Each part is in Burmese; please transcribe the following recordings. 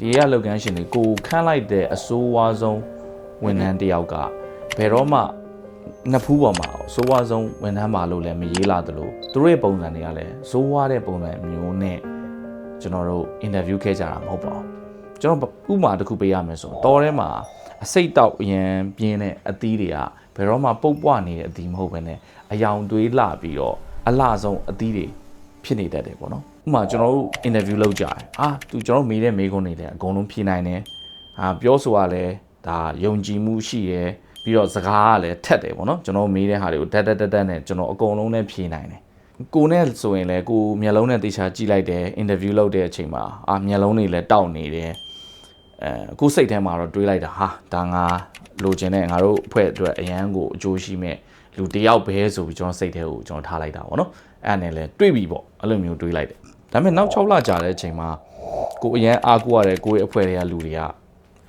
ဒီရလုပ်ငန်းရှင်တွေကိုခန့်လိုက်တဲ့အစိုးဝါးဆုံးဝန်ထမ်းတယောက်ကဘယ်တော့မှနှစ်ဖူးပေါ်မှာအစိုးဝါးဆုံးဝန်ထမ်းပါလို့လည်းမရေးလာသလိုသူတို့ရဲ့ပုံစံတွေကလည်းအစိုးဝါးတဲ့ပုံစံမျိုးနဲ့ကျွန်တော်တို့အင်တာဗျူးခဲ့ကြတာမဟုတ်ပါဘူးကျွန်တော်ဥပမာတစ်ခုပေးရမယ်ဆိုတော့ထဲမှာအစိတ်တောက်အရန်ပြင်းတဲ့အသီးတွေကဘယ်တော့မှပုတ်ပွားနေတဲ့အသီးမဟုတ်ဘဲနဲ့အယောင်သွေးလှပြီးတော့အလှဆုံးအသီးတွေဖြစ်နေတတ်တယ်ပေါ့နော်ဥပမာကျွန်တော်တို့အင်တာဗျူးလုပ်ကြတယ်သူကျွန်တော်မေးတဲ့မေးခွန်းတွေလည်းအကုန်လုံးဖြေနိုင်တယ်ပြောဆိုရလဲဒါယုံကြည်မှုရှိတယ်ပြီးတော့စကားကလည်းထက်တယ်ပေါ့နော်ကျွန်တော်မေးတဲ့ဟာတွေကိုတက်နဲ့ကျွန်တော်အကုန်လုံးနဲ့ဖြေနိုင်တယ်ကိုနဲ့ဆိုရင်လည်းကိုမျက်လုံးနဲ့တေချာကြည့်လိုက်တယ်အင်တာဗျူးလုပ်တဲ့အချိန်မှာမျက်လုံးတွေလည်းတောက်နေတယ်ကိုစိတ်ထဲမှာတော့တွေးလိုက်တာဒါငါလိုချင်တဲ့ငါတို့အဖွဲ့အတွက်အရန်ကိုအကျိုးရှိမဲ့လူတယောက်ပဲဆိုပြီးကျွန်တော်စိတ်ထဲကိုကျွန်တော်ထားလိုက်တာပေါ့နော်အဲ့ဒါနဲ့လည်းတွေးပြီးပေါ့အဲ့လိုမျိုးတွေးလိုက်တယ်ဒါပေမဲ့နောက်6လကြာတဲ့အချိန်မှာကိုအရန်အားကိုရတယ်ကိုရဲ့အဖွဲ့တွေကလူတွေက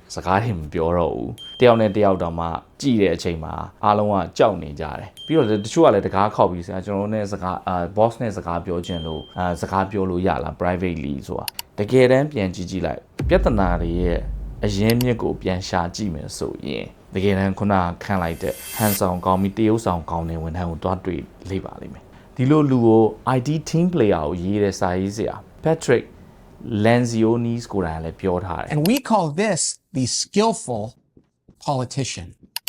စကားတွေမပြောတော့ဘူးတယောက်နဲ့တယောက်တော့မှကြည့်တဲ့အချိန်မှာအားလုံးကကြောက်နေကြတယ်ပြီးတော့တချို့ကလည်းတကားခောက်ပြီးဆရာကျွန်တော်နဲ့စကားboss နဲ့စကားပြောချင်လို့စကားပြောလို့ရလား privately ဆိုတာတကယ်တမ်းပြန်ကြည့်လိုက်ပြဿနာတွေရဲ့အရင်းမြစ်ကိုပြန်ရှာကြည့်မယ်ဆိုရင်တကယ်တမ်းခုနခန့်လိုက်တဲ့ဟန်ဆောင်ကောင်းပြီးတရုပ်ဆောင်ကောင်းတဲ့ဝန်ထမ်းကိုတွားတွေ့လိမ့်ပါလိမ့်မယ်ဒီလိုလူကို IT team player ကိုရေးတဲ့စာရေးဆရာ Patrick Lencioni ကိုယ်တိုင်လည်းပြောထားတယ် And we call this the skillful politician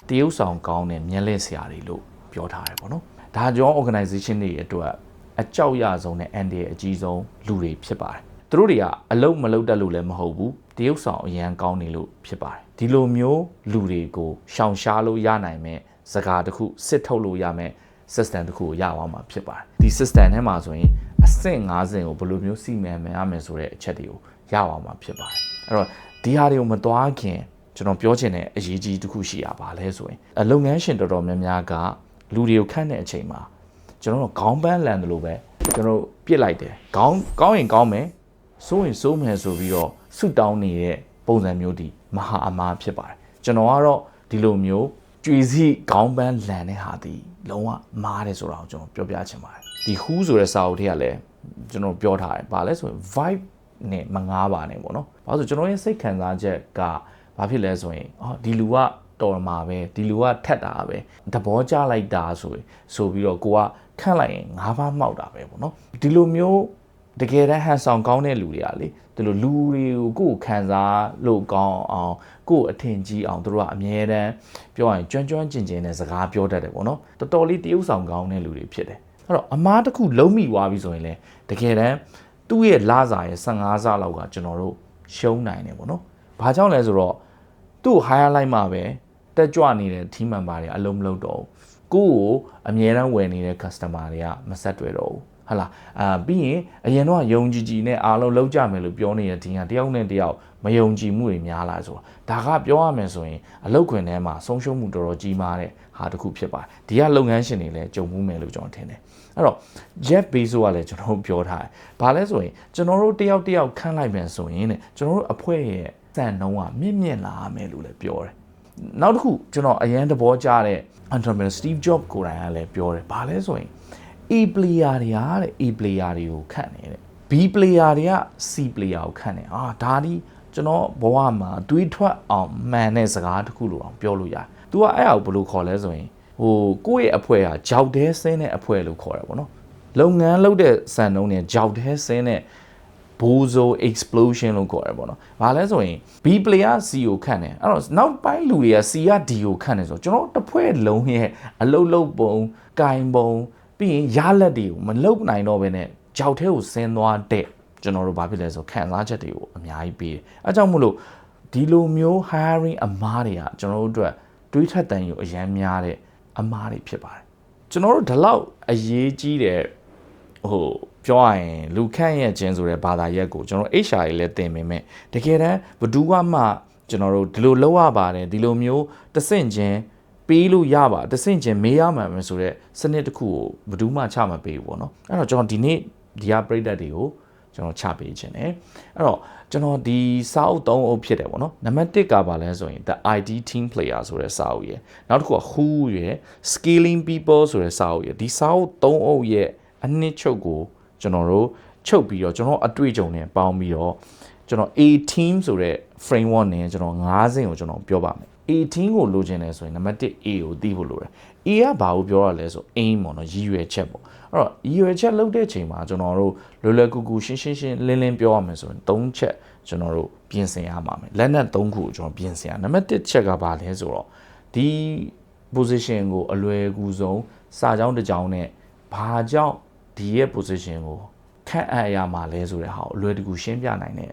တရုပ်ဆောင်ကောင်းတဲ့မျက်လက်ဆရာတွေလို့ပြောထားတယ်ပေါ့နော်ဒါကြောင့် organization တွေအတွက်အကြောက်ရဆုံးနဲ့အန်ဒီရဲ့အကြီးဆုံးလူတွေဖြစ်ပါတယ်သူတို့တွေကအလုံးမလုံးတတ်လို့လည်းမဟုတ်ဘူးတရုပ်ဆောင်အရန်ကောင်းနေလို့ဖြစ်ပါတယ်ဒီလိုမျိုးလူတွေကိုရှောင်ရှားလို့ရနိုင်မဲ့စကားတစ်ခုစစ်ထုတ်လို့ရမဲ့ system တစ်ခုကိုရအောင်မှာဖြစ်ပါတယ်ဒီ system ထဲမှာဆိုရင်အဆင့်50ကိုဘယ်လိုမျိုးစီမံရမယ်ဆိုတဲ့အချက်တွေကိုရအောင်မှာဖြစ်ပါတယ်အဲ့တော့ဒီဟာတွေကိုမသွားခင်ကျွန်တော်ပြောချင်တဲ့အရေးကြီးတစ်ခုရှိရပါလဲဆိုရင်လုပ်ငန်းရှင်တော်တော်များများကလူတွေကိုခန့်တဲ့အချိန်မှာကျွန်တော်တို့ခေါင်းပန်းလန်တယ်လို့ပဲကျွန်တော်ပြစ်လိုက်တယ်ခေါင်းကောင်းရင်ကောင်းမယ်စိုးရင်စိုးမယ်ဆိုပြီးတော့ဆုတောင်းနေတဲ့ပုံစံမျိုးဒီမဟာအမားဖြစ်ပါတယ်ကျွန်တော်ကတော့ဒီလိုမျိုးကြွေစီခေါင်းပန်းလန်တဲ့ဟာဒီလုံးဝမားတယ်ဆိုတာကိုကျွန်တော်ပြောပြချင်ပါတယ်ဒီ who ဆိုတဲ့စာအုပ်ထဲကလည်းကျွန်တော်ပြောထားတယ်ဗာလဲဆိုရင် vibe နဲ့မငားပါနဲ့ပေါ့နော်ဘာလို့ဆိုကျွန်တော်ရဲ့စိတ်ခံစားချက်ကဘာဖြစ်လဲဆိုရင်ဒီလူကတော်မှာပဲဒီလူကထက်တာပဲသဘောကျလိုက်တာဆိုပြီးတော့ကိုကခန့်လိုက်ရင်၅ပါးမှောက်တာပဲပေါ့နော်ဒီလိုမျိုးတကယ်တမ်းဟန်ဆောင်ကောင်းတဲ့လူတွေကလေဒီလိုလူတွေကိုကိုယ်ခံစားလို့ကောင်းအောင်ကိုယ်အထင်ကြီးအောင်တို့ကအမြဲတမ်းပြောရင်ကျွမ်းကျင်တဲ့စကားပြောတတ်တယ်ပေါ့နော်တော်တော်လေးတရုပ်ဆောင်ကောင်းတဲ့လူတွေဖြစ်တယ်အဲ့တော့အမားတစ်ခုလုံးမိသွားပြီဆိုရင်လေတကယ်တမ်းသူ့ရဲ့လစာရဲ့15ဆလောက်ကကျွန်တော်တို့ရှုံးနိုင်တယ်ပေါ့နော်ဘာကြောင့်လဲဆိုတော့သူ့ hire လိုက်မှပဲတက်ကြွနေတဲ့ team member တွေအလုံးမလုံးတော့ဘူးကိုအမြဲတမ်းဝယ်နေတဲ့ customer တွေကမဆက်တွေ့တော့ဘူးဟုတ်လားပြီးရင်အရင်တော့ယုံကြည်နဲ့အားလုံးလောက်ကြမယ်လို့ပြောနေတဲ့ဒီဟာတယောက်နဲ့တယောက်မယုံကြည်မှုတွေများလာဆိုတာဒါကပြောရမယ်ဆိုရင်အလုပ်ခွင်ထဲမှာဆုံးရှုံးမှုတော်တော်ကြီးမားတဲ့ဟာတစ်ခုဖြစ်ပါတယ်ဒီကလုပ်ငန်းရှင်တွေလည်းကြုံမှုမယ်လို့ကျွန်တော်ထင်တယ်အဲ့တော့ Jeff Bezos ကလည်းကျွန်တော်ပြောထားတယ်ဘာလဲဆိုရင်ကျွန်တော်တို့တယောက်ခန့်လိုက်မယ်ဆိုရင်တဲ့ကျွန်တော်တို့အဖွဲ့ရဲ့စံနှုန်းကမြင့်လာမယ်လို့လည်းပြောတယ်နောက်တစ်ခုကျွန်တော်အရန်သဘောကျတဲ့ entrepreneur Steve Jobs ကိုယ်တိုင်ကလည်းပြောတယ်ဘာလဲဆိုရင်A player တွေကတဲ့ A player တွေကိုခန့်နေတဲ့ B player တွေက C player ကိုခန့်နေဒါဒီကျွန်တော်ဘဝမှာတွေးထွက်အောင်မှန်တဲ့စကားတစ်ခုလို့အောင်ပြောလို့ရတယ်။ तू ကအဲ့အကိုဘယ်လိုခေါ်လဲဆိုရင်ကိုယ့်ရဲ့အဖွဲ့ဟာဂျောက်တဲဆင်းတဲ့အဖွဲ့လို့ခေါ်တယ်ပေါ့နော်။လုပ်ငန်းလုပ်တဲ့စံနှုန်းနဲ့ဂျောက်တဲဆင်းတဲ့ bozo explosion လို့ခေါ်တယ်ပေါ့နော်။ဘာလဲဆိုရင် B player C ကိုခန့်တယ်။အဲ့တော့နောက်ပိုင်းလူတွေက C က D ကိုခန့်တယ်ဆိုတော့ကျွန်တော်တစ်ဖွဲ့လုံးရဲ့အလုတ်လုတ်ပုံ၊ကင်ပုံပြီးရင်ရလက်တွေကိုမလုတ်နိုင်တော့ဘဲနဲ့ကြောက်ထဲကိုဆင်းသွားတဲ့ကျွန်တော်တို့ဘာဖြစ်လဲဆိုခံစားချက်တွေကိုအများကြီးပေးတယ်အဲကြောင့်မို့လို့ဒီလိုမျိုး hiring အမားတွေကကျွန်တော်တို့အတွက်တွေးထက်တန်ယူအရန်များတဲ့အမားတွေဖြစ်ပါတယ်ကျွန်တော်တို့ဒီလောက်အရေးကြီးတဲ့ပြောရရင်လူခန့်ရဲ့ခြင်းဆိုတဲ့ဘာသာရပ်ကိုကျွန်တော် HR တွေလည်းသင်ပေမဲ့တကယ်တမ်းဘယ်သူမှကျွန်တော်တို့ဒီလိုလုပ်ရပါတယ်ဒီလိုမျိုးတဆင့်ချင်းပေးလို့ရပါတဆင့်ချင်းမေးရမှာမယ်ဆိုတော့စနစ်တစ်ခုကိုဘယ်သူမှချမပေးဘူးပေါ့နော်အဲ့တော့ကျွန်တော်ဒီနေ့ဒီဟာပရိသတ်တွေကိုကျွန်တော်ချပေးခြင်းတယ်အဲ့တော့ကျွန်တော်ဒီစာအုပ်3အုပ်ဖြစ်တယ်ပေါ့နော်နံပါတ်1ကပါလဲဆိုရင် the IT team player ဆိုတဲ့စာအုပ်ရယ်နောက်တစ်ခုက who ရယ် scaling people ဆိုတဲ့စာအုပ်ရယ်ဒီစာအုပ်3အုပ်ရဲ့အနှစ်ချုပ်ကိုကျွန်တော်တို့ချုပ်ပြီးတော့ကျွန်တော်အတွေ့အကြုံနဲ့ပေါင်းပြီးတော့ ကျွန်တော် A team ဆိုတဲ့ framework နဲ့ကျွန်တော်9စင်းကိုကျွန်တော်ပြောပါမယ် A team ကိုလိုချင်တယ်ဆိုရင်နံပါတ်1 A ကိုသိဖို့လိုတယ် A ကဘာကိုပြောရလဲဆို aim ပေါ့နော်ရည်ရွယ်ချက်ပေါ့အဲ့တော့ရည်ရွယ်ချက်လုပ်တဲ့အချိန်မှာကျွန်တော်တို့လွယ်လွယ်ကူကူရှင်းလင်းပြောရမယ်ဆိုရင်3ချက်ကျွန်တော်တို့ပြင်ဆင်ရမှာမယ်လက်နက်3ခုကိုကျွန်တော်ပြင်ဆင်ရနံပါတ်1ချက်ကဘာလဲဆိုတော့ဒီ position ကိုအလွယ်ကူဆုံးစာကြောင်းတစ်ကြောင်းနဲ့ဘာကြောင့်ဒီရဲ့ position ကိုခန့်အပ်ရမှာလဲဆိုတဲ့ဟာကိုအလွယ်တကူရှင်းပြနိုင်တဲ့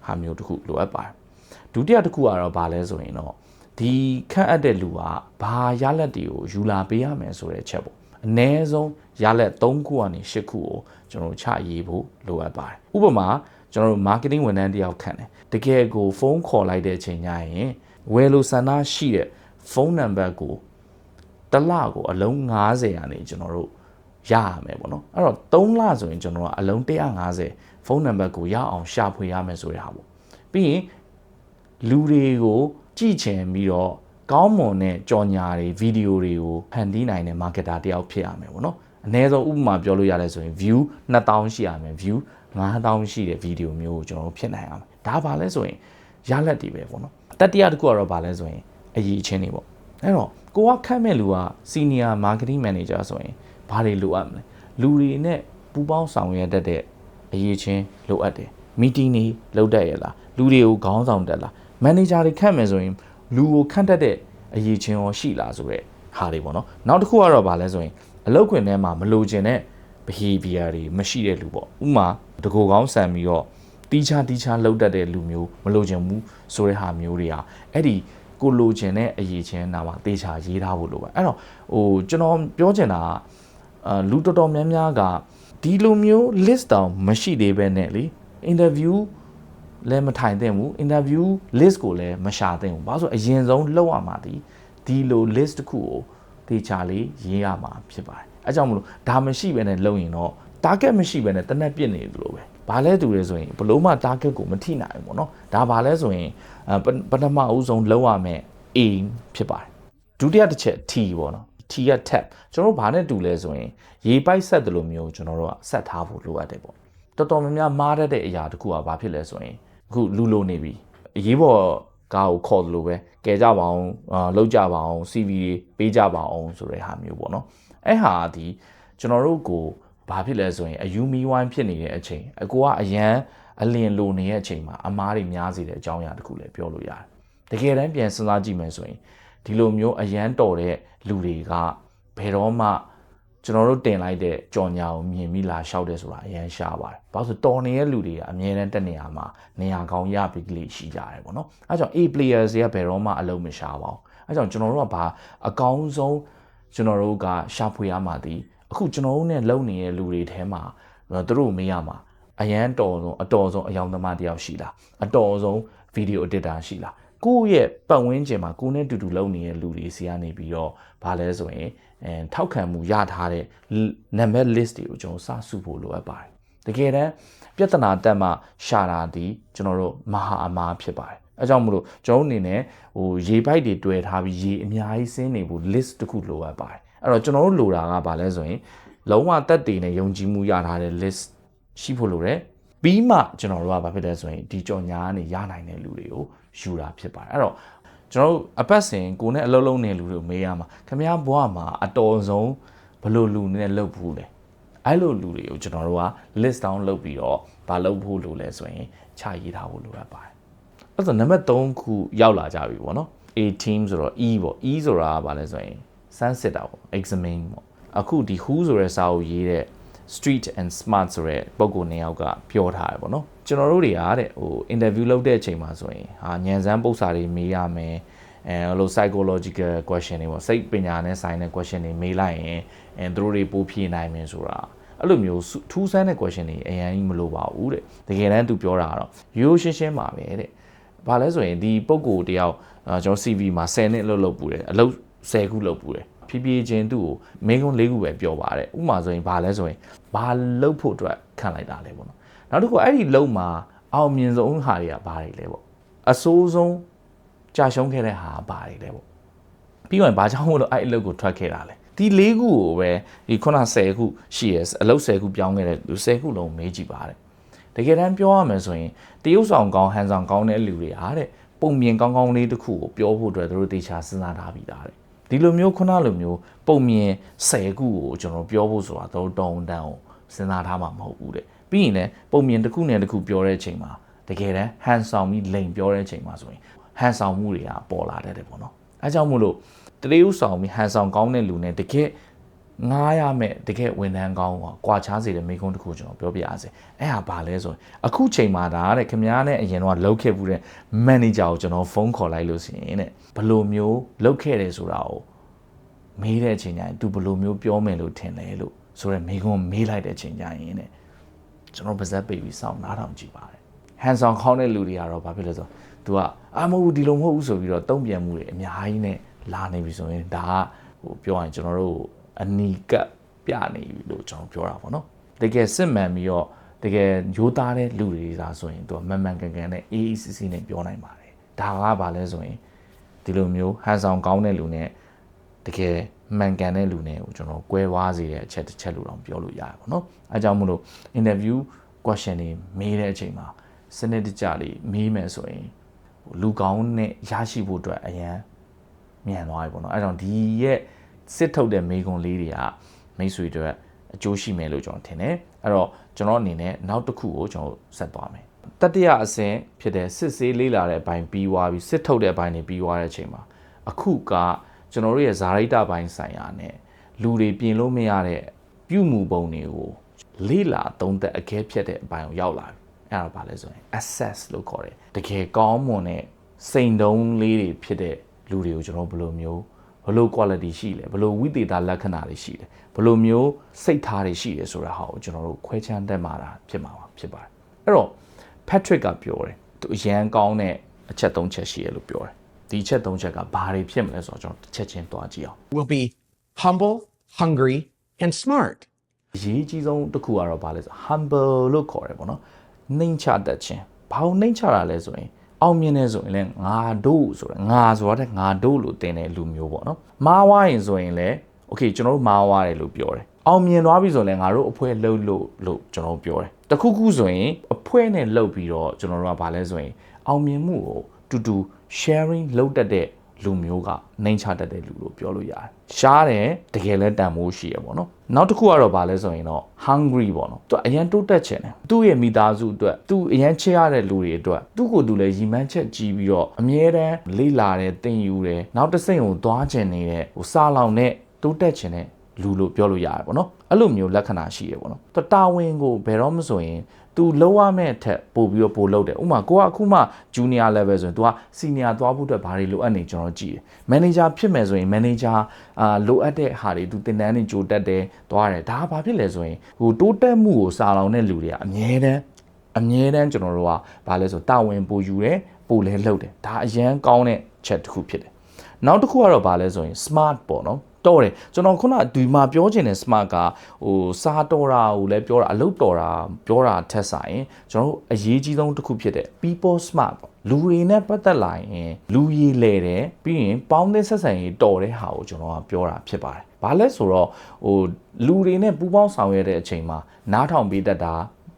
ဟာမျိုးတစ်ခုလိုအပ်ပါတယ်ဒုတိယတစ်ခုကတော့ဘာလဲဆိုရင်တော့ဒီခန့်အပ်တဲ့လူကဘာရလက်တွေကိုယူလာပေးရမယ်ဆိုတဲ့ချက်ပေါ့အနည်းဆုံးရလက်3ခုကနေ10ခုကိုကျွန်တော်ချရေးဖို့လိုအပ်ပါတယ်ဥပမာကျွန်တော်တို့ marketing ဝန်ထမ်းတယောက်ခန့်တယ်တကယ်ကိုဖုန်းခေါ်လိုက်တဲ့အချိန်ညရင်ဝယ်လို့ဆန္ဒရှိတဲ့ဖုန်းနံပါတ်ကိုတစ်လကိုအလုံး90ရာနေကျွန်တော်တို့ရရမယ်ပေါ့နော်အဲ့တော့3လဆိုရင်ကျွန်တော်ကအလုံး150ဖုန်းနံပါတ်ကိုရအောင်ရှာဖွေရမယ်ဆိုတဲ့ဟာပေါ့ပြီးရင်လူတွေကိုကြည့်ချင်ပြီးတော့ကောင်းမွန်တဲ့ကြော်ညာတွေဗီဒီယိုတွေကိုဖန်တီးနိုင်တဲ့ marketer တယောက်ဖြစ်ရမယ်ပေါ့နော်အနည်းဆုံးဥပမာပြောလို့ရတယ်ဆိုရင် view 2000ရှိရမယ် view 9000ရှိတဲ့ဗီဒီယိုမျိုးကိုကျွန်တော်တို့ဖြစ်နိုင်အောင်ဒါပါလဲဆိုရင်ရလက်တွေပဲပေါ့နော်တတိယတစ်ခုကတော့ဘာလဲဆိုရင်အရေးချင်းတွေပေါ့အဲ့တော့ကိုကခန့်မဲ့လူက senior marketing manager ဆိုရင်ဘာတွေလိုအပ်မလဲလူတွေနဲ့ပူးပေါင်းဆောင်ရွက်တတ်တဲ့အရေးချင်းလိုအပ်တယ် meeting တွေလုပ်တတ်ရလားလူတွေကိုခေါင်းဆောင်တက်လား manager တွေခန့်မယ်ဆိုရင်လူကိုခန့်တတ်တဲ့အရေးချင်းရောရှိလားဆိုတဲ့ဟာတွေပေါ့နော်နောက်တစ်ခုကတော့ဘာလဲဆိုရင်အလုပ်ခွင်ထဲမှာမလိုချင်တဲ့ behavior တွေမရှိတဲ့လူပေါ့ဥမာတကူကောင်းဆန်ပြီးတော့တီးခြားလုပ်တတ်တဲ့လူမျိုးမလိုချင်ဘူးဆိုတဲ့ဟာမျိုးတွေဟာအဲ့ဒီကိုလိုချင်တဲ့အရေးချင်းနာမှာတေချာရေးထားဖို့လိုပါအဲ့တော့ကျွန်တော်ပြောချင်တာကလူတော်တော်များများကဒီလိုမျိုး list တောင်မရှိသေးပဲနဲ့လေ interview လည်းမထိုင်သင့်ဘူး interview list ကိုလည်းမရှာသင့်ဘူးဘာလို့ဆိုအရင်ဆုံးလောက်ရမှာဒီလို list တစ်ခုကိုတေချာလေးရေးရမှာဖြစ်ပါတယ်အဲကြောင့်မလို့ဒါမရှိပဲနဲ့လုပ်ရင်တော့ target မရှိပဲနဲ့တနက်ပြစ်နေတယ်လို့ပဲဘာလဲတူလဲဆိုရင်ဘလို့မှ target ကိုမထိနိုင်ဘူးပေါ့နော်ဒါဘာလဲဆိုရင်ပထမအဦးဆုံးလောက်ရမယ် aim ဖြစ်ပါတယ်ဒုတိယတစ်ချက် T ပေါ့နော် T က tap ကျွန်တော်တို့ဘာနဲ့တူလဲဆိုရင်ရေပိုက်ဆက်တယ်လို့မျိုးကျွန်တော်တို့ကဆက်ထားဖို့လိုအပ်တယ်ပေါ့တော်တော်များများမားတတ်တဲ့အရာတစ်ခုကဘာဖြစ်လဲဆိုရင်အခုလူလိုနေပြီအရေးပေါ်ကားကိုခေါ်တယ်လို့ပဲကယ်ကြပါအောင်လောက်ကြပါအောင် CV ပေးကြပါအောင်ဆိုတဲ့ဟာမျိုးပေါ့နော်အဲ့ဟာဒီကျွန်တော်တို့ကိုဘာဖြစ်လဲဆိုရင်အယူမီဝိုင်းဖြစ်နေတဲ့အချိန်အကိုကအရန်အလင်လိုနေတဲ့အချိန်မှာအမားတွေများစေတဲ့အကြောင်းအရာတစ်ခုလည်းပြောလို့ရတယ်တကယ်တမ်းပြန်စဉ်းစားကြည့်မယ်ဆိုရင်ဒီလိုမျိုးအရန်တော်တဲ့လူတွေကဘယ်တော့မှကျွန်တော်တို့တင်လိုက်တဲ့ကြော်ညာကိုမြင်ပြီးလာလျှောက်တယ်ဆိုတာအရန်ရှားပါတယ်ဘာလို့ဆိုတော်နေတဲ့လူတွေကအမြဲတမ်းတက်နေရမှာနေရာကောင်းရပြီးကလေးရှိကြတယ်ပေါ့နော်အဲကြောင့် A players တွေကဘယ်တော့မှအလုံးမရှားပါဘူးအဲကြောင့်ကျွန်တော်တို့ကဘာအကောင်းဆုံးကျွန်တော်တို့ကရှာဖွေရမှာဒီအခုကျွန်တော်တို့ ਨੇ လုံနေတဲ့လူတွေထဲမှာသူတို့မေးရမှာအရန်တော်ဆုံးအတော်ဆုံးအယောင်သမားတယောက်ရှိလားအတော်ဆုံး video editor ရှိလားကိုယ့်ရဲ့ပတ်ဝန်းကျင်မှာကိုယ်နဲ့တူတူလုံနေတဲ့လူတွေစီကနေပြီးတော့ဘာလဲဆိုရင်ထောက်ခံမှုရထားတဲ့ number list တွေကိုကျွန်တော်စစုဖို့လိုအပ်ပါတယ်တကယ်တမ်းပြဿနာတက်မှရှာတာဒီကျွန်တော်တို့မဟာအမားဖြစ်ပါတယ်အဲကြောင့်မလို့ကျွန်တော်အနေနဲ့ရေပိုက်တွေတွဲထားပြီးရေအများကြီးစင်းနေဖို့ list တစ်ခုလိုအပ်ပါတယ်အဲ့တော့ကျွန်တော်တို့လိုတာကဘာလဲဆိုရင်လုံးဝတက်တည်နဲ့ယုံကြည်မှုရထားတဲ့ list ရှိဖို့လိုတယ်ပြီးမှကျွန်တော်တို့ကဘာဖြစ်လဲဆိုရင်ဒီကြော်ညာကနေရနိုင်တဲ့လူတွေကိုယူတာဖြစ်ပါတယ်အဲ့တော့ကျွန်တော်တို့အပတ်စဉ်ကိုနဲ့အလုံးလုံးနေလူတွေကိုမေးရမှာခင်ဗျားဘဝမှာအတော်ဆုံးဘလို့လူနဲ့လုပ်ဘူးလဲအဲ့လိုလူတွေကိုကျွန်တော်တို့က list down လုပ်ပြီးတော့ဘာလုပ်ဖို့လိုလဲဆိုရင်ခြာရေးထားဖို့လိုအပ်ပါတယ်အဲ့တော့နံပါတ်3ခုရောက်လာကြပြီပေါ့နော် A team ဆိုတော့ E ပေါ့ E ဆိုတာကဘာလဲဆိုရင် sensitive ပေါ့ examine ပေါ့အခုဒီ who ဆိုတဲ့စာအုပ်ရေးတဲ့ street and smart ဆိုတဲ့ပုံကိုနှစ်ယောက်ကပြောထားတယ်ပေါ့နော်ကျွန်တော်တို့တွေကတဲ့interview လုပ်တဲ့အချိန်မှာဆိုရင်ညံစမ်းပု္ပ္ပစာတွေမေးရမယ်လို့ psychological question တွေပေါ့စိတ်ပညာနဲ့ဆိုင်တဲ့ question တွေမေးလိုက်ရင်သူတို့တွေပို့ဖြေနိုင်မယ်ဆိုတာအဲ့လိုမျိုးထူးဆန်းတဲ့ question တွေအရင်ကြီးမလိုပါဘူးတဲ့တကယ်တမ်းသူပြောတာကတော့ရိုးရှင်းပါပဲတဲ့ဘာလဲဆိုရင်ဒီပုံကိုတယောက်ကျွန်တော် CV မှာ10နှစ်လုပ်ပူတယ်အလုပ်10ခုလုပ်ပူတယ်ဖြည်းဖြည်းချင်းသူ့ကိုမင်းကုန်း၄ခုပဲပြောပါတယ်ဥပမာဆိုရင်ဘာလဲဆိုရင်ဘာလုပ်ဖို့အတွက်ခံလိုက်တာလဲပေါ့နော်နောက်တစ်ခုအဲ့ဒီလုံမှာအောင်မြင်ဆုံးဟာတွေကဘာတွေလဲပေါ့အဆိုးဆုံးကြာရှုံးခဲ့တဲ့ဟာဘာတွေလဲပေါ့ပြီးတော့ဘာကြောင့်မို့လို့အဲ့အလုပ်ကိုထွက်ခဲ့တာလဲဒီ၄ခုကိုပဲဒီခုန10ခုရှိရအလုပ်10ခုပြောင်းခဲ့တဲ့လူ10ခုလုံးမေးကြည့်ပါတယ် တကယ်တမ်းပြောရမယ်ဆိုရင်တရုတ်ဆောင်ကောင်းဟန်ဆောင်ကောင်းတဲ့လူတွေဟာတဲ့ပုံမြင်ကောင်းကောင်းလေးတစ်ခုကိုပြောဖို့အတွက်တို့တေချာစဉ်းစားထားပြီးသားတဲ့ဒီလိုမျိုးခုနလိုမျိုးပုံမြင်10ခုကိုကျွန်တော်ပြောဖို့ဆိုတာတို့တောင်းတန်းကိုစဉ်းစားထားမှာမဟုတ်ဘူးတဲ့ပြီးရင်လည်းပုံမြင်တစ်ခုနဲ့တစ်ခုပြောတဲ့အချိန်မှာတကယ်တမ်းဟန်ဆောင်ပြီးလိန်ပြောတဲ့အချိန်မှာဆိုရင်ဟန်ဆောင်မှုတွေကပေါ်လာတတ်တယ်ပေါ့နော်အဲကြောင့်မို့လို့တရုတ်ဆောင်ပြီးဟန်ဆောင်ကောင်းတဲ့လူနဲ့တကယ်ငားရမယ်တကယ်ဝန်ထမ်းကောင်းကွာခြားစေတဲ့မိကုန်းတစ်ခုကျွန်တော်ပြောပြရစေအဲ့ဟာဘာလဲဆိုရင်အခုချိန်မှာဒါတဲ့ခင်ဗျားနဲ့အရင်တော့လောက်ခဲ့ဘူးတဲ့ manager ကိုကျွန်တော်ဖုန်းခေါ်လိုက်လို့ရှိရင်တဲ့ဘယ်လိုမျိုးလောက်ခဲ့တယ်ဆိုတာကိုမေးတဲ့အချိန်ကျရင် तू ဘယ်လိုမျိုးပြောမယ်လို့ထင်လဲလို့ဆိုတော့မိကုန်းမေးလိုက်တဲ့အချိန်ကျရင်တဲ့ကျွန်တော်ပါဇက်ပိတ်ပြီးစောင့်နားထောင်ကြည့်ပါတယ်ဟန်ဆောင်ခေါင်းတဲ့လူတွေကတော့ဘာဖြစ်လဲဆိုတော့ तू ကမဟုတ်ဘူးဒီလိုမဟုတ်ဘူးဆိုပြီးတော့တုံ့ပြန်မှုတွေအများကြီးနဲ့လာနေပြီဆိုရင်ဒါကပြောရင်ကျွန်တော်တို့အနီကပ်ပြနေပြီလို့ကျွန်တော်ပြောတာပေါ့နော်တကယ်စစ်မှန်ပြီးတော့တကယ်ရိုးသားတဲ့လူတွေသာဆိုရင်သူကမှန်မှန်ကန်ကန်နဲ့အေးအေးဆေးဆေးနဲ့ပြောနိုင်ပါတယ်ဒါကဘာလဲဆိုရင်ဒီလိုမျိုးဟန်ဆောင်ကောင်းတဲ့လူနဲ့တကယ်မှန်ကန်တဲ့လူနဲ့ကိုကျွန်တော်ကွဲဝါးစေတဲ့အချက်တစ်ချက်လို့တော့ပြောလို့ရတယ်ပေါ့နော်အဲကြောင့်မို့လို့ interview question တွေမေးတဲ့အချိန်မှာစနစ်တကျလေးမေးမယ်ဆိုရင်လူကောင်းနဲ့ရရှိဖို့အတွက်အရန်မြန်သွားပြီပေါ့နော်အဲကြောင့်ဒီရဲ့စစ်ထုတ်တဲ့မိကွန်လေးတွေကမိတ်ဆွေတွေအကျိုးရှိမယ်လို့ကျွန်တော်ထင်တယ်အဲ့တော့ကျွန်တော်အနေနဲ့နောက်တစ်ခုကိုကျွန်တော်ဆက်သွားမယ်တတိယအဆင့်ဖြစ်တဲ့စစ်ဆေးလေးလာတဲ့အပိုင်းပြီးသွားပြီစစ်ထုတ်တဲ့အပိုင်းတွေပြီးသွားတဲ့အချိန်မှာအခုကကျွန်တော်တို့ရဲ့ဇာရိတပိုင်းဆိုင်ရာနဲ့လူတွေပြင်လို့မရတဲ့ပြုမှုပုံတွေကိုလေးလာသုံးသက်အကဲဖြတ်တဲ့အပိုင်းကိုရောက်လာပြီအဲ့ဒါဘာလဲဆိုရင် access လို့ခေါ်တယ်တကယ်ကောင်းမွန်တဲ့စိန်တုံးလေးတွေဖြစ်တဲ့လူတွေကိုကျွန်တော်ဘယ်လိုမျိုးဘယ်လို quality ရှိလဲဘယ်လိုဝိသေသလက္ခဏာတွေရှိလဲဘယ်လိုမျိုးစိတ်ထားတွေရှိလဲဆိုတာဟာကိုကျွန်တော်တို့ခွဲခြမ်းတတ်မှာတာဖြစ်မှာပါဖြစ်ပါတယ်အဲ့တော့ Patrick ကပြောတယ်သူအရန်ကောင်းတဲ့အချက်၃ချက်ရှိရလို့ပြောတယ်ဒီအချက်၃ချက်ကဘာတွေဖြစ်မလဲဆိုတော့ကျွန်တော်တစ်ချက်ချင်းတွားကြည့်အောင် will be humble, hungry, and smart. အရေးကြီးဆုံးတစ်ခုကတော့ဘာလဲဆို humble လို့ခေါ်တယ်ပေါ့နော်နှိမ့်ချတတ်ခြင်းဘာလို့နှိမ့်ချတာလဲဆိုရင်အောင်မြင်နေဆိုရင်လည်းငါတို့ဆိုတာငါဆိုတာတဲ့ငါတို့လို့တင်တဲ့လူမျိုးပေါ့နော်မားဝါရင်ဆိုရင်လည်းโอเคကျွန်တော်တို့မားဝါတယ်လို့ပြောတယ်အောင်မြင်သွားပြီဆိုရင်လည်းငါတို့အဖွဲလှုပ်လို့ကျွန်တော်တို့ပြောတယ်တခုခုဆိုရင်အဖွဲနဲ့လှုပ်ပြီးတော့ကျွန်တော်တို့ကဘာလဲဆိုရင်အောင်မြင်မှုကိုတူတူ sharing လုပ်တတ်တဲ့လူမျိုးကနှိမ့်ချတတ်တဲ့လူလို့ပြောလို့ရတယ်ရှားတယ်တကယ်လဲတန်မိုးရှိရပေါ့နော်နောက်တစ်ခုကတော့ဘာလဲဆိုရင်တော့ hungry ပေါ့နော်သူအရန်တိုးတက်ချင်တယ်သူ့ရဲ့မိသားစုအတွက်သူအရန်ချစ်ရတဲ့လူတွေအတွက်သူ့ကိုယ်သူလည်းရီမန်းချက်ကြီးပြီးတော့အမြဲတမ်းလေ့လာတယ်သင်ယူတယ်နောက်တစ်စိမ့်ကိုသွားချင်နေတဲ့စာလောင်နဲ့တိုးတက်ချင်တဲ့လူလို့ပြောလို့ရတယ်ပေါ့နော်အဲ့လိုမျိုးလက္ခဏာရှိရပေါ့နော်သူတာဝန်ကိုဘယ်တော့မှဆိုရင်သူလုံးဝမဲ့အထက်ပို့ပြီးတော့ပို့လုပ်တယ်ဥပမာကိုကအခုမှ junior level ဆိုရင် तू က senior သွားဖို့အတွက်ဘာတွေလိုအပ်နေကျွန်တော်ကြည့်တယ် manager ဖြစ်မယ်ဆိုရင် manager လိုအပ်တဲ့ဟာတွေ तू တင်တန်းနေကြိုတက်တယ်သွားတယ်ဒါကဘာဖြစ်လဲဆိုရင်ဟိုတိုးတက်မှုကိုစာလောင်တဲ့လူတွေကအမြဲတမ်းကျွန်တော်တို့ကဘာလဲဆိုတာဝန်ပို့ယူတယ်ပို့လဲလှုပ်တယ်ဒါအရန်ကောင်းတဲ့ချက်တစ်ခုဖြစ်တယ်နောက်တစ်ခုကတော့ဘာလဲဆိုရင် smart ပေါ့နော်တော်တယ်ကျွန်တော်ခုနဒီမှာပြောချင်တဲ့ smart ကဟိုစားတော်တာကိုလည်းပြောတာအလုပ်တော်တာပြောတာထက်ဆိုင်ကျွန်တော်တို့အရေးကြီးဆုံးတစ်ခုဖြစ်တဲ့ people smart ပေါ့လူတွေနဲ့ပတ်သက်လာရင်လူရည်လဲတယ်ပြီးရင်ပေါင်းတဲ့ဆက်ဆံရေးတော်တဲ့ဟာကိုကျွန်တော်ကပြောတာဖြစ်ပါတယ်ဘာလဲဆိုတော့ဟိုလူတွေနဲ့ပူးပေါင်းဆောင်ရွက်တဲ့အချိန်မှာနားထောင်ပေးတတ်တာ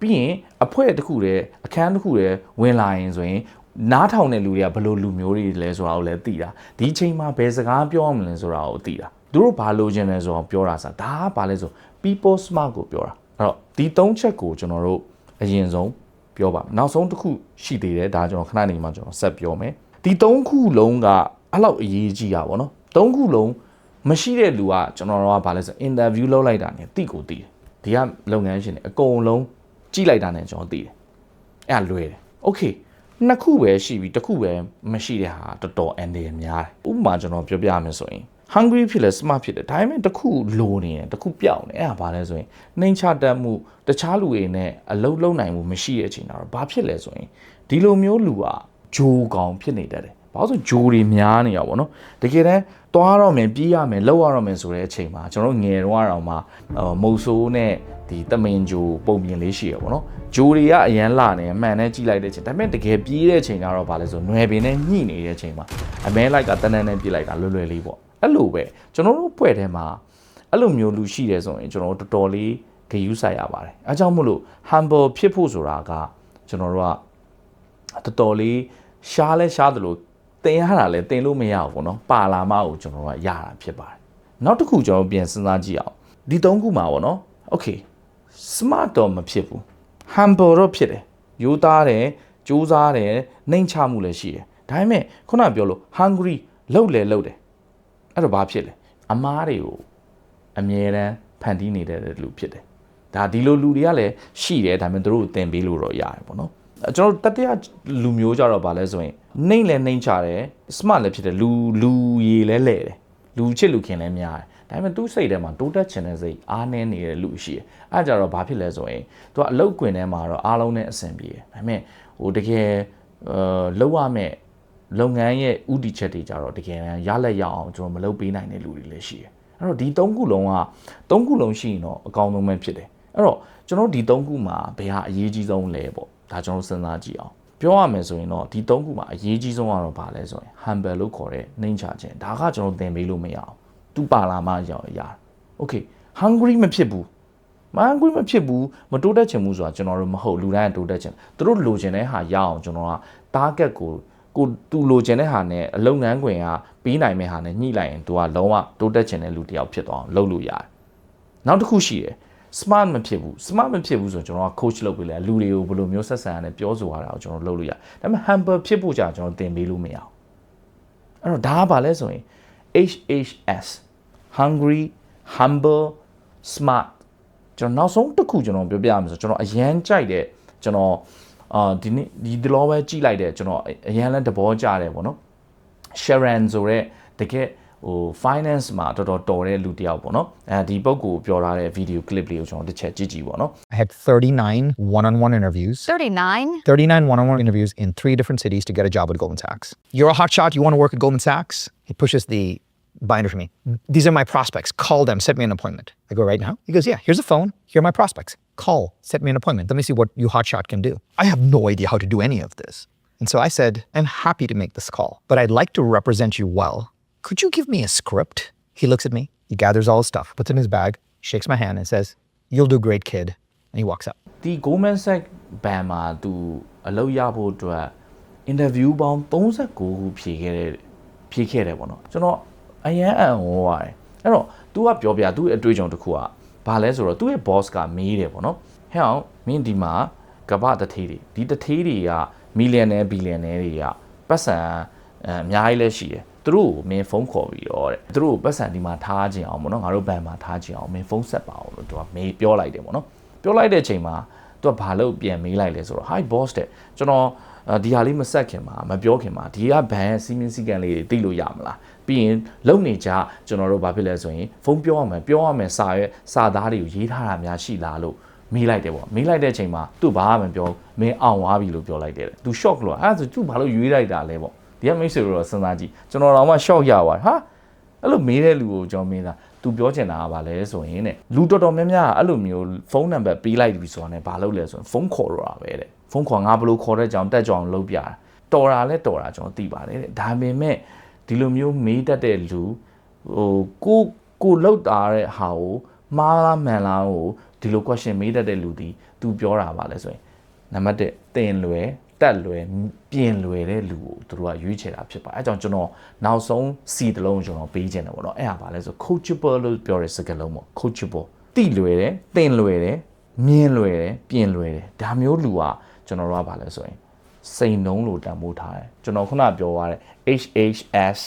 ပြီးရင်အဖွဲ့တစ်ခုတည်းအခန်းတစ်ခုတည်းဝင်လာရင်ဆိုရင်နားထောင်တဲ့လူတွေကဘယ်လိုလူမျိုးတွေလဲဆိုတာကိုလည်းသိတာဒီချိန်မှာဘယ်စကားပြောရမလဲဆိုတာကိုသိတာသူတို့ဘာလိုချင်လဲဆိုတော့ပြောတာစားဒါကဘာလဲဆို people smart ကိုပြောတာအဲ့တော့ဒီ၃ချက်ကိုကျွန်တော်တို့အရင်ဆုံးပြောပါနောက်ဆုံးတစ်ခုရှိသေးတယ်ဒါကျွန်တော်ခဏနေမှကျွန်တော်ဆက်ပြောမယ်ဒီ၃ခုလုံးကအဲ့လောက်အရေးကြီးတာဗောနော်၃ခုလုံးမရှိတဲ့လူကကျွန်တော်တို့ကဘာလဲဆို interview လုပ်လိုက်တာ ਨੇ တိကိုတိတယ်ဒီကလုပ်ငန်းရှင်တွေအကုန်လုံးကြည့်လိုက်တာ ਨੇ ကျွန်တော်သိတယ်အဲ့ဒါလွယ်တယ် okay နှစ်ခုပဲရှိပြီးတစ်ခုပဲမရှိတဲ့ဟာတော်တော်အန်တယ်များတယ်ဥပမာကျွန်တော်ပြောပြရမယ်ဆိုရင် hungry ဖြစ်လဲ smart ဖြစ်တယ်ဒါပေမဲ့တစ်ခုလိုနေတယ်တစ်ခုပြောင်းနေအဲ့ဒါဘာလဲဆိုရင်နှိမ့်ချတတ်မှုတခြားလူတွေနဲ့အလုံးလုံးနိုင်မှုမရှိတဲ့အချိန်တော့ဘာဖြစ်လဲဆိုရင်ဒီလိုမျိုးလူကဂျိုးကောင်ဖြစ်နေတတ်တယ်ဘာလို့ဆိုဂျိုးတွေများနေရပါဘောနော်တကယ်တမ်းသွားတော့မယ်ပြေးရမယ်လောက်ရတော့မယ်ဆိုတဲ့အချိန်မှာကျွန်တော်ငယ်တော့အောင်မှမုတ်ဆိုးနဲ့ဒီတမင်ဂျိုးပုံပြင်လေးရှိရပါဘောနော်ဂျိုးတွေကအရန်လာနေမှန်နဲ့ကြည့်လိုက်တဲ့အချိန်ဒါပေမဲ့တကယ်ပြေးတဲ့အချိန်ကတော့ဘာလဲဆိုနွယ်ပင်နဲ့ညှိနေတဲ့အချိန်မှာအမဲလိုက်ကတန်းတန်းနဲ့ပြေးလိုက်တာလွယ်ပေါ့အဲ့လိုပဲကျွန်တော်တို့ဖွဲ့ထဲမှာအဲ့လိုမျိုးလူရှိတယ်ဆိုရင်ကျွန်တော်တို့တော်တော်လေး ဂရုစိုက်ရပါတယ်အဲကြောင့်မို့လို့ humble ဖြစ်ဖို့ဆိုတာကကျွန်တော်တို့ကတော်တော်လေးရှားလဲရှားတယ်လို့တင်ရတာလဲတင်လို့မရဘူးပေါ့နော်ပါလာမှကိုကျွန်တော်တို့ကရတာဖြစ်ပါတယ်နောက်တစ်ခုကျွန်တော်ပြန်စဉ်းစားကြည့်အောင်ဒီ၃ခုမှာပေါ့နော် okay smart တော့မဖြစ်ဘူး humble တော့ဖြစ်တယ်ရိုးသားတယ်ကြိုးစားတယ်နှိမ်ချမှုလည်းရှိတယ်ဒါပေမဲ့ခုနပြောလို့ hungry လှုပ်တယ်အဲ့တော့ဘာဖြစ်လဲအမားတွေကိုအမြဲတမ်းဖန်တီးနေတဲ့လူဖြစ်တယ်ဒါဒီလိုလူတွေကလည်းရှိတယ်ဒါပေမဲ့တို့ကိုသင်ပေးလို့တော့ရတယ်ပေါ့နော်ကျွန်တော်တတိယလူမျိုးကြတော့ဗာလဲဆိုရင်နှိမ့်လဲနှိမ့်ချတယ် smart လည်းဖြစ်တယ်လူရည်လဲလဲတယ်လူချစ်လူခင်လည်းများတယ်ဒါပေမဲ့သူ့စိတ်ထဲမှာတိုးတက်ချင်တဲ့စိတ်အားနည်းနေတဲ့လူရှိတယ်အဲ့ကြတော့ဘာဖြစ်လဲဆိုရင်သူကအလုတ်ကွင်ထဲမှာတော့အားလုံးနဲ့အဆင်ပြေတယ်ဒါပေမဲ့ဟိုတကယ်လောက်ရမဲ့လုပ်ငန်းရဲ့ဥတီချက်တွေကြတော့တကယ်ရလက်ရအောင်ကျွန်တော်မလုပ်ပေးနိုင်တဲ့လူတွေလည်းရှိတယ်အဲ့တော့ဒီ၃ခုလုံးရှိရင်တော့အကောင်းဆုံးပဲဖြစ်တယ်အဲ့တော့ကျွန်တော်ဒီ၃ခုမှာဘယ်ဟာအရေးကြီးဆုံးလဲပေါ့ဒါကျွန်တော်စဉ်းစားကြည့်အောင်ပြောရမယ်ဆိုရင်တော့ဒီ၃ခုမှာအရေးကြီးဆုံးကတော့ဘာလဲဆိုရင် humble လို့ခေါ်တဲ့နှိမ့်ချခြင်းဒါကကျွန်တော်သင်ပေးလို့မရအောင်သူပါလာမှရအောင်ရ okay hungry မဖြစ်ဘူးhungry မဖြစ်ဘူးမတိုးတက်ချင်ဘူးဆိုတာကျွန်တော်တို့မဟုတ်လူတိုင်းတိုးတက်ချင်သူတို့လိုချင်တဲ့ဟာရအောင်ကျွန်တော်က target ကိုသူလိုချင်တဲ့ဟာနဲ့အလုပ်ငန်းခွင်ကပြီးနိုင်မဲ့ဟာနဲ့ညှိလိုက်ရင်သူကလုံးဝတိုးတက်ချင်တဲ့လူတစ်ယောက်ဖြစ်သွားအောင်လုပ်လို့ရတယ်နောက်တစ်ခုရှိတယ်smart မဖြစ်ဘူးဆိုကျွန်တော်က coach လုပ်ပေးလိုက်လူတွေကိုဘယ်လိုမျိုးဆက်ဆံရလဲပြောဆိုရတာကိုကျွန်တော်လုပ်လို့ရဒါပေမဲ့ humble ဖြစ်ဖို့ကြာကျွန်တော်သင်ပေးလို့မရအောင်အဲ့တော့ဒါကဘာလဲဆိုရင် HHS hungry humble smart ကျွန်တော်နောက်ဆုံးတစ်ခုကျွန်တော်ပြောပြရမယ်ဆိုကျွန်တော်အရန်ကြိုက်တဲ့ကျွန်တော်ဒီလောပဲကြည့်လိုက်တဲ့ကျွန်တော်အရန်လည်းသဘောကျတယ်ပေါ့နော် Sharon ဆိုတဲ့တကယ်ဟို finance မှာတော်တော်တဲ့လူတယောက်ပေါ့နော်အဲဒီပုဂ္ဂိုလ်ပြောထားတဲ့ video clip လေးကိုကျွန်တော်တစ်ချက်ကြည့်ကြည့်ပေါ့နော် I had 39 one-on-one interviews. 39 one-on-one interviews in 3 different cities to get a job at Goldman Sachs. You're a hotshot, you want to work at Goldman Sachs? He pushes the binder for me. These are my prospects. Call them, set me an appointment. I go, right now? He goes, yeah, here's a phone. Here are my prospects. Call, set me an appointment. Let me see what you hotshot can do. I have no idea how to do any of this. And so I said, I'm happy to make this call, but I'd like to represent you well. Could you give me a script? He looks at me, he gathers all his stuff, puts it in his bag, shakes my hand and says, you'll do great, kid. And he walks out. ဒီ Goldman Sachs ဘဏ်မှာသူအလုပ်ရဖို့အတွက် interview ပေါင်း39ခုဖြေခဲ့တယ်ပေါ့နော်ကျွန်တော်အရန်အံ့ဩပါတယ်အဲ့တော့ तू ကပြောပြ तू ရဲ့အတွေ့အကြုံတစ်ခုကဘာလဲဆိုတော့ तू ရဲ့ boss ကမေးတယ်ပေါ့နော်ဟဲ့အောင်မင်းဒီမှာကပ္ပတထေးတွေဒီတထေးတွေက millionaire billionaire တွေကပတ်စံအများကြီးလဲရှိတယ်သူတို့ကိုမင်းဖုန်းခေါ်ပြီးတော့တဲ့သူတို့ကိုပတ်စံဒီမှာထားခြင်းအောင်ပေါ့နော်ငါတို့ဘဏ်မှာထားခြင်းအောင်မင်းဖုန်းဆက်ပါအောင်လို့ तू ကမေးပြောလိုက်တယ်ပေါ့နော်ပြောလိုက်တဲ့အချိန်မှာ तू ကဘာလို့ပြန်မေးလိုက်လဲဆိုတော့ hi boss တဲ့ကျွန်တော်ဒီဟာလေးမဆက်ခင်မှာမပြောခင်မှာဒီကဘန်စီမင်းစီကန်လေးတွေသိလို့ရမလားပြီးရင်လုံနေကြကျွန်တော်တို့ဘာဖြစ်လဲဆိုရင်ဖုန်းပြောရမယ်စာသားတွေကိုရေးထားတာများရှိလားလို့မေးလိုက်တယ်ပေါ့မေးလိုက်တဲ့အချိန်မှာသူဘာမှမပြောမင်းအောင်သွားပြီလို့ပြောလိုက်တယ်သူ shock လို့အဲ့ဒါဆိုသူဘာလို့ရွေးလိုက်တာလဲပေါ့ဒီကမိတ်ဆွေတို့တော့စဉ်းစားကြည့်ကျွန်တော်တော့မှ shock ရသွားဟာအဲ့လိုမေးတဲ့လူကိုကျွန်တော်မေးတာသူပြောချင်တာကဘာလဲဆိုရင်တဲ့လူတော်တော်များများအဲ့လိုမျိုးဖုန်းနံပါတ်ပေးလိုက်ပြီဆိုတာနဲ့ဘာလုပ်လဲဆိုရင်ဖုန်းခေါ်တော့တာပဲတဲ့ဖုန်းခေါ်ငါဘလို့ခေါ်တဲ့ကြောင်တက်ကြောင်လုပ်ပြတာတော်တာလဲတော်တာကျွန်တော်သိပါတယ်တဲ့ဒါပေမဲ့ဒီလိုမျိုးမေးတတ်တဲ့လူဟိုကိုလောက်တာတဲ့ဟာကိုမှားလားမှန်လားကိုဒီလို question မေးတတ်တဲ့လူဒီသူပြောတာပါလဲဆိုရင်နံပါတ်1တင်လွယ်တက်လွယ်ပြင်လွယ်တဲ့လူကိုသူတို့ကရွေးချယ်တာဖြစ်ပါတယ်အဲကြောင့်ကျွန်တော်နောက်ဆုံးစီတလုံးကျွန်တော်ပေးခြင်းတယ်ပေါ့နော်အဲ့ဟာပါလဲဆို coachable လို့ပြောတဲ့စကားလုံးပေါ့ coachable တိလွယ်တယ်တင်လွယ်တယ်မြင်လွယ်တယ်ပြင်လွယ်တယ်ဒါမျိုးလူကကျွန်တော်တို့ကပါလဲဆိုရင်စိန်နှုံးလို့တန်ဖိုးထားတယ်ကျွန်တော်ခုနပြောသွားတဲ့ HHS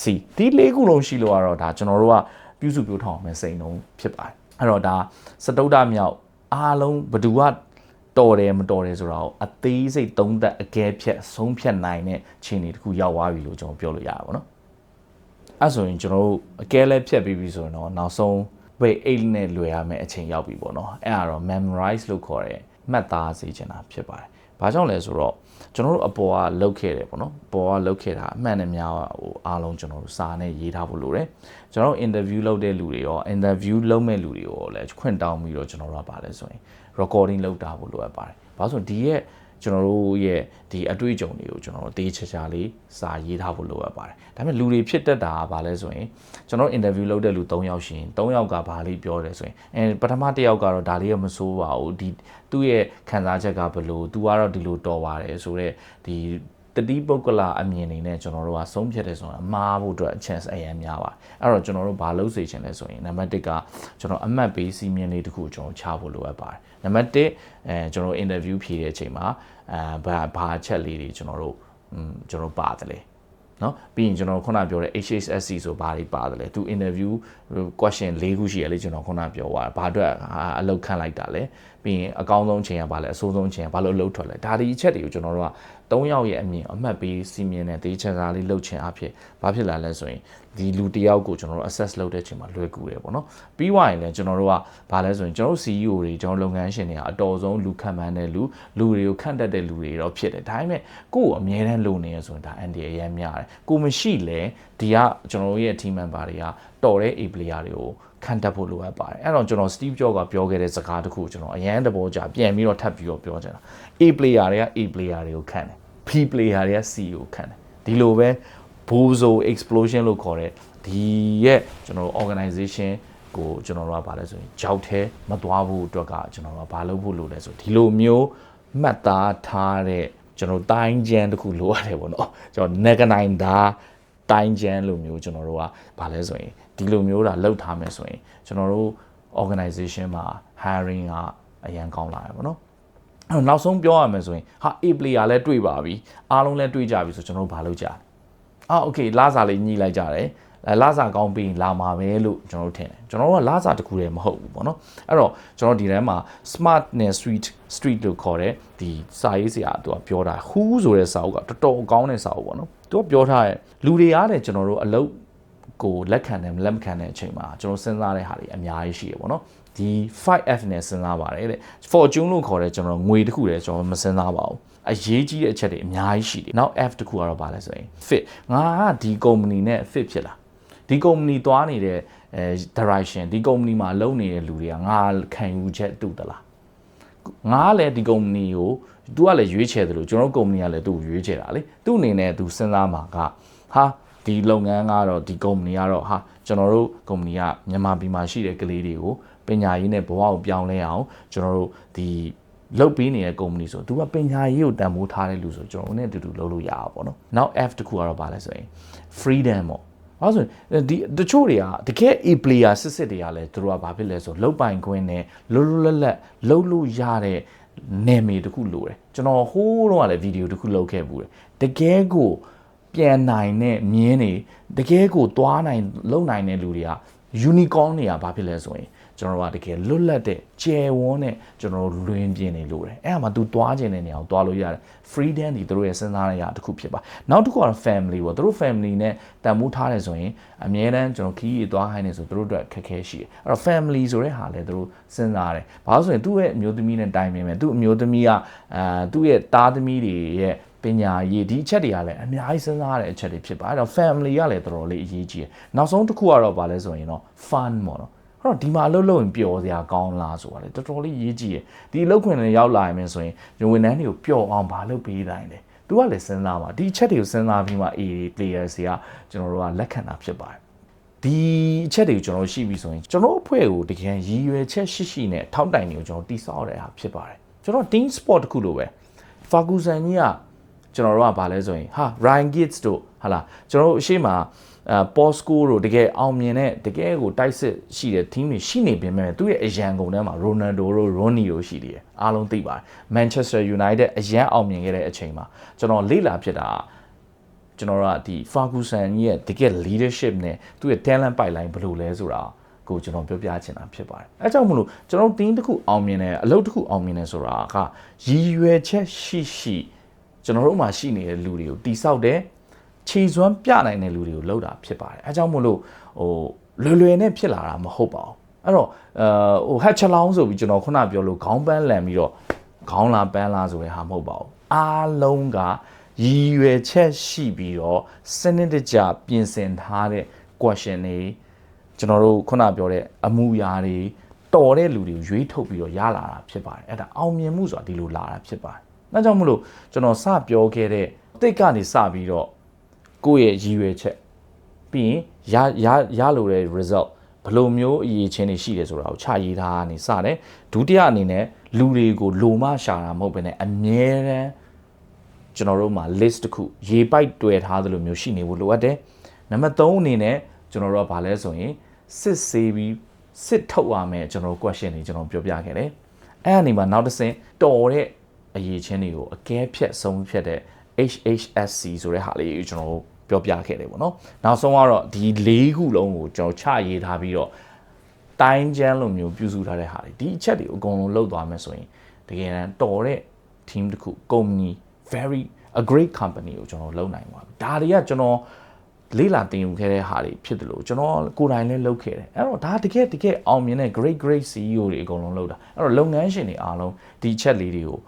C ဒီ၄ခုလုံးရှိလို့ကတော့ဒါကျွန်တော်တို့ကပြုစုပြောထောင်မယ်စိန်နှုံးဖြစ်ပါတယ်အဲ့တော့ဒါစတုတ္တမြောက်အားလုံးဘသူကတော်တယ်မတော်တယ်ဆိုတာကိုအသေးစိတ်သုံးသပ်အကဲဖြတ်ဆုံးဖြတ်နိုင်တဲ့ခြေအနေတစ်ခုရောက်သွားပြီလို့ကျွန်တော်ပြောလို့ရတာပေါ့နော်အဲ့ဆိုရင်ကျွန်တော်တို့အကဲလဲဖြတ်ပြီးပြီဆိုရင်တော့နောက်ဆုံးဘေးအိတ်နဲ့လွယ်ရမယ်အချိန်ရောက်ပြီပေါ့နော်အဲ့ဒါတော့ memorize လို့ခေါ်တဲ့မှတ်သားစေချင်တာဖြစ်ပါတယ်ဘာကြောင့်လဲဆိုတော့ကျွန်တော်တို့အပေါ်ကလုတ်ခဲ့တယ်ပေါ့နော်အပေါ်ကလုတ်ခဲ့တာအမှန်နဲ့များဟိုအားလုံးကျွန်တော်တို့စာနဲ့ရေးထားဖို့လိုတယ်ကျွန်တော်တို့ interview လုပ်တဲ့လူတွေရော interview လုပ်မဲ့လူတွေရောလည်းခွင့်တောင်းပြီးတော့ကျွန်တော်တို့ကပါလဲဆိုရင် recording လုပ်တာဖို့လိုအပ်ပါတယ်ဘာလို့ဆိုဒီရဲ့ ကျွန်တော်တို့ရဲ့ဒီအတွေ့အကြုံတွေကိုကျွန်တော်တို့တေးချာချာလေးစာရေးထားဖို့လိုအပ်ပါတယ်ဒါပေမဲ့လူတွေဖြစ်တတ်တာကဘာလဲဆိုရင်ကျွန်တော် interview လုပ်တဲ့လူ3ယောက်ရှိရင်3ယောက်ကဘာလေးပြောတယ်ဆိုရင်ပထမ1ယောက်ကတော့ဒါလေးကမဆိုးပါဘူးဒီသူ့ရဲ့ခံစားချက်ကဘယ်လိုသူကတော့ဒီလိုတော်ပါတယ်ဆိုတော့ဒီတတိပုဂ္ဂလအမြင်နေနဲ့ကျွန်တော်တို့ကဆုံးဖြတ်တယ်ဆိုတာမှားဖို့အတွက် chance အရင်များပါတယ်အဲ့တော့ကျွန်တော်တို့ဘာလုပ်စေချင်လဲဆိုရင်နံပါတ်1ကကျွန်တော်အမှတ်ပေးစီမင်းလေးတစ်ခုကျွန်တော်ချဖို့လိုအပ်ပါတယ်နံပါတ်1ကျွန်တော် interview ဖြေတဲ့အချိန်မှာဘာချက်လေးတွေကျွန်တော်ပါတယ်လေနော်ပြီးရင်ကျွန်တော်ခုနပြောတဲ့ HSSC ဆိုဘာတွေပါတယ်လဲသူ interview question ၄ခုရှိရလေကျွန်တော်ခုနပြောသွားတာဘာအတွက်အလုပ်ခန့်လိုက်တာလဲပြီးရင်အကောင်းဆုံးချိန်ကဘာလဲအဆိုးဆုံးချိန်ကဘာလို့လှုပ်ထွက်လဲဒါဒီအချက်တွေကိုကျွန်တော်တို့က3ယောက်ရဲ့အမြင်အမှတ်ပေးစီမင်းနဲ့တေးချစာလေးလှုပ်ချင်အဖြစ်ဘာဖြစ်လာလဲဆိုရင်ဒီလူတယောက်ကိုကျွန်တော်တို့ assess လုပ်တဲ့အချိန်မှာလွယ်ကူတယ်ပေါ့နော်ပြီးွားရင်လည်းကျွန်တော်တို့ကဘာလဲဆိုရင်ကျွန်တော်တို့ CEO တွေကျွန်တော်လုပ်ငန်းရှင်တွေကအတော်ဆုံးလူခံမှန်းတဲ့လူတွေကိုခန့်တတ်တဲ့လူတွေတော့ဖြစ်တယ်ဒါပေမဲ့ကိုယ့်ကိုအမြဲတမ်းလုပ်နေရဆိုရင်ဒါ ND အရင်များတယ်ကိုမရှိလဲဒီကကျွန်တော်တို့ရဲ့ team member တွေကတော်တဲ့ A player တွေကိုခံတတ်ဖို့လိုအပ်ပါတယ်အဲ့တော့ကျွန်တော် Steve Jobs ကပြောခဲ့တဲ့စကားတစ်ခုကျွန်တော်အရန်တဘောကြပြန်ပြီးတော့ထပ်ပြီးတော့ပြောချင်တာ A player တွေက A player တွေကိုခံတယ် P player တွေက C ကိုခံတယ်ဒီလိုပဲ Bozo explosion လို့ခေါ်တဲ့ဒီရဲ့ကျွန်တော်တို့ organization ကိုကျွန်တော်တို့ကဗာလဲဆိုရင်ကြောက်ထဲမသွားဖို့အတွက်ကကျွန်တော်တို့ကဗာလုပ်ဖို့လိုလဲဆိုဒီလိုမျိုးမှတ်သားထားတဲ့ကျွန်တော်တိုင်းကျန်းတစ်ခုလိုရတယ်ပေါ့နော်ကျွန်တော် negative ဒါတိုင်းကျန်းလိုမျိုးကျွန်တော်တို့ကဗာလဲဆိုရင်ဒီလိုမျိုးတာလောက်ထားမယ်ဆိုရင်ကျွန်တော်တို့ organization မှာ hiring ကအရန်ကောင်းလာတယ်ပေါ့နော်အဲ့တော့နောက်ဆုံးပြောရမယ်ဆိုရင်ဟာ A player လည်းတွေ့ပါပြီအားလုံးလည်းတွေ့ကြပြီဆိုကျွန်တော်တို့ဘာလုပ်ကြလဲโอเคလာစာလေးညှိလိုက်ကြတယ်လာစာကောင်းပြီးလာမှာပဲလို့ကျွန်တော်တို့ထင်တယ်ကျွန်တော်တို့ကလာစာတခုတည်းမဟုတ်ဘူးပေါ့နော်အဲ့တော့ကျွန်တော်ဒီထဲမှာ smart နဲ့ street လို့ခေါ်တဲ့ဒီစာရေးဆရာသူကပြောတာ who ဆိုတဲ့စာအုပ်ကတော်တော်ကောင်းတဲ့စာအုပ်ပေါ့နော်သူကပြောထားတဲ့လူတွေအားတဲ့ကျွန်တော်တို့အလုပ်ကိုလက်ခံတယ်လက်မခံတဲ့အချိန်မှာကျွန်တော်စဉ်းစားတဲ့ဟာတွေအများကြီးရှိရပေါ့နော်ဒီ 5F နဲ့စဉ်းစားပါတယ်တဲ့ fortune လို့ခေါ်တဲ့ကျွန်တော်ငွေတစ်ခုတည်းကျွန်တော်မစဉ်းစားပါဘူးအရေးကြီးတဲ့အချက်တွေအများကြီးရှိတယ်နောက် F တစ်ခုကတော့ဘာလဲဆိုရင် fit ငါကဒီ company နဲ့ fit ဖြစ်လာဒီ company သွားနေတဲ့ direction ဒီ company မှာလုပ်နေတဲ့လူတွေကငါခံယူချက်တူတလားငါလည်းဒီ company ကို तू ကလည်းရွေးချယ်တယ်လို့ကျွန်တော် company ကလည်းသူ့ကိုရွေးချယ်တာလေသူ့အနေနဲ့ तू စဉ်းစားမှာကဟာဒီလုပ်ငန်းကတော့ဒီ company ကတော့ဟာကျွန်တော်တို့ company ကမြန်မာပြည်မှာရှိတဲ့ကလေးတွေကိုပညာရေးနဲ့ဘဝကိုပြောင်းလဲအောင်ကျွန်တော်တို့ဒီလုပ်ပေးနေတဲ့ company ဆိုသူကပညာရေးကိုတန်ဖိုးထားတဲ့လူဆိုကျွန်တော်တို့နဲ့အတူတူလုပ်လို့ရအောင်ပေါ့နော်နောက် F တခုကတော့ဘာလဲဆိုရင် freedom ပေါ့ဘာလို့ဆိုဒီတချို့တွေကတကယ် A player စစ်တွေကလည်းသူတို့ကဘာဖြစ်လဲဆိုလုတ်ပိုင်ခွင့်နဲ့လွတ်လွတ်လပ်လပ်လုပ်လို့ရတဲ့နယ်မြေတခုလိုတယ်ကျွန်တော်ဟိုးတော့ကလည်းဗီဒီယိုတခုလုပ်ခဲ့ဘူးတယ်တကယ်ကိုပြန်နိုင်တဲ့မြင်းတွေတကယ်ကိုသွားနိုင်လုံနိုင်တဲ့လူတွေက unicorn တွေကဘာဖြစ်လဲဆိုရင်ကျွန်တော်တို့ကတကယ်လွတ်လပ်တဲ့ကျယ်ဝန်းတဲ့ကျွန်တော်တို့လွင်ပြင်းနေလို့တယ်အဲ့ဒါမှ तू သွားခြင်းတဲ့နေရာကိုသွားလို့ရတယ် freedom ဒီတို့ရဲ့စဉ်းစားရတဲ့တစ်ခုဖြစ်ပါနောက်တစ်ခုကတော့ family ပေါ့တို့ family နဲ့တန်ဖိုးထားတယ်ဆိုရင်အမြဲတမ်းကျွန်တော်ခီးရီသွားခိုင်းနေဆိုတို့အတွက်ခက်ခဲရှိတယ်အဲ့တော့ family ဆိုတဲ့ဟာလဲတို့စဉ်းစားရတယ်ဘာလို့ဆိုရင်သူ့ရဲ့အမျိုးသမီးနဲ့တိုင်ပင်မယ်သူ့အမျိုးသမီးကသူ့ရဲ့သားသမီးတွေရဲ့ပညာရေးဒီအချက်တွေကလည်းအများကြီးစဉ်းစားရတဲ့အချက်တွေဖြစ်ပါအဲ့တော့ family ကလည်းတော်တော်လေးအရေးကြီးတယ်နောက်ဆုံးတစ်ခုကတော့ဗာလဲဆိုရင်တော့ fun ပေါ့နော်အဲ့တော့ဒီမှာအလုပ်လုပ်ရင်ပျော်စရာကောင်းလားဆိုတာလေတော်တော်လေးရေးကြည့်ရဒီအလုပ်ခွင်တွေရောက်လာရင်ဆိုရင်ဝန်ထမ်းတွေကိုပျော်အောင်မလုပ်ပေးတိုင်းတယ်သူကလည်းစဉ်းစားပါဒီအချက်တွေကိုစဉ်းစားပြီးမှ A players တွေကကျွန်တော်တို့ကလက်ခံတာဖြစ်ပါတယ်ဒီအချက်တွေကိုကျွန်တော်ရှိပြီဆိုရင်ကျွန်တော်အဖွဲ့ကိုတကယ်ရည်ရွယ်ချက်ရှိနဲ့ထောက်တိုင်တွေကိုကျွန်တော်တိဆောက်ရတဲ့ဟာဖြစ်ပါတယ်ကျွန်တော် team sport တခုလိုပဲ Ferguson ကြီးကကျွန်တော်တို့ကဗာလဲဆိုရင်ဟာ Ryan Giggs တို့ဟာလားကျွန်တော်တို့အရှိမPosco တို့တကယ်အောင်မြင်တဲ့တကယ်ကိုတိုက်စစ်ရှိတဲ့ team တွေရှိနေပြင်မဲ့သူ့ရဲ့အရန်ကုန်ထဲမှာ Ronaldo တို့ Rooney တို့ရှိသေးတယ်အားလုံးသိပါတယ် Manchester United အရန်အောင်မြင်ခဲ့တဲ့အချိန်မှာကျွန်တော်လေ့လာဖြစ်တာကျွန်တော်တို့ကဒီ Ferguson ရဲ့တကယ် leadership နဲ့သူ့ရဲ့ talent pipeline ဘယ်လိုလဲဆိုတာကိုကျွန်တော်ပြောပြချင်တာဖြစ်ပါတယ်အဲကြောင့်မလို့ကျွန်တော် team တစ်ခုအောင်မြင်တယ်အလုပ်တစ်ခုအောင်မြင်တယ်ဆိုတာကရည်ရွယ်ချက်ရှိကျွန်တော်တို့မှာရှိနေတဲ့လူတွေကိုတိဆောက်တဲ့ခြေစွမ်းပြနိုင်တဲ့လူတွေကိုလှုပ်တာဖြစ်ပါတယ်အဲကြောင့်မို့လို့လွယ်နဲ့ဖြစ်လာတာမဟုတ်ပါဘူးအဲ့တော့ဟက်ချလောင်းဆိုပြီးကျွန်တော်ခုနပြောလို့ခေါင်းပန်းလန်ပြီးတော့ခေါင်းလာပန်းလာဆိုတဲ့ဟာမဟုတ်ပါဘူးအားလုံးကရည်ရွယ်ချက်ရှိပြီးတော့စနစ်တကျပြင်ဆင်ထားတဲ့ question တွေကျွန်တော်တို့ခုနပြောတဲ့အမှုရာတွေတော်တဲ့လူတွေကိုရွေးထုတ်ပြီးတော့ရလာတာဖြစ်ပါတယ်အဲ့ဒါအောင်မြင်မှုဆိုတာဒီလိုလာတာဖြစ်ပါတယ် ဒါကြောင့်မလို့ကျွန်တော်စပြောခဲ့တဲ့တိတ်ကနေစပြီးတော့ကိုယ့်ရဲ့ရည်ရွယ်ချက်ပြီးရင်ရလို့တဲ့ result ဘယ်လိုမျိုးအရေးချင်းတွေရှိတယ်ဆိုတာကိုချရေးထားနေစတယ်ဒုတိယအနေနဲ့လူတွေကိုလိုမရှာတာမဟုတ်ဘဲနဲ့အမြဲတမ်းကျွန်တော်တို့မှာ list တစ်ခုရေပိုက်တွေ့ထားသလိုမျိုးရှိနေဖို့လိုအပ်တယ်နံပါတ်3အနေနဲ့ကျွန်တော်တို့ကဘာလဲဆိုရင်စစ်ဆေးပြီးစစ်ထုတ်ရမယ်ကျွန်တော်တို့ question တွေကျွန်တော်ပြောပြခဲ့တယ်အဲ့အနေမှာနောက်တစ်ဆင့်တော်တဲ့အရေးချင်းတွေကိုအကဲဖြတ်ဆုံးဖြတ်တဲ့ HHSC ဆိုတဲ့ဟာလေးကိုကျွန်တော်တို့ပြောပြခဲ့တယ်ပေါ့နော်နောက်ဆုံးကတော့ဒီ၄ခုလုံးကိုကျွန်တော်ချရေးထားပြီးတော့တိုင်းကျန်းလိုမျိုးပြုစုထားတဲ့ဟာတွေဒီအချက်တွေကိုအကုန်လုံးလုပ်သွားမယ်ဆိုရင်တကယ်တမ်းတော်တဲ့ team တစ်ခု company very a great company ကိုကျွန်တော်လုပ်နိုင်ပါဘူးဒါတွေကကျွန်တော်လေးလာတင်ယူခဲ့တဲ့ဟာတွေဖြစ်တယ်လို့ကျွန်တော်ကိုယ်တိုင်လည်းလုပ်ခဲ့တယ်အဲ့တော့ဒါတကယ်အောင်မြင်တဲ့ great CEO တွေအကုန်လုံးလုပ်တာအဲ့တော့လုပ်ငန်းရှင်တွေအားလုံးဒီချက်လေးတွေကို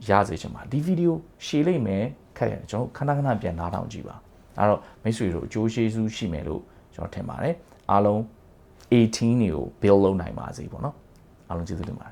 ရစေချင်ပါဒီဗီဒီယိုရှည်လိုက်မယ်ခက်ရတယ်ကျွန်တော်ခဏပြန်နားထောင်ကြည့်ပါအဲ့တော့မိတ်ဆွေတို့အကျိုးကျေးဇူးရှိမယ်လို့ကျွန်တော်ထင်ပါတယ်အားလုံး18တွေကို build လုပ်နိုင်ပါစေပေါ့နော်အားလုံးကျေးဇူးတင်ပါတယ်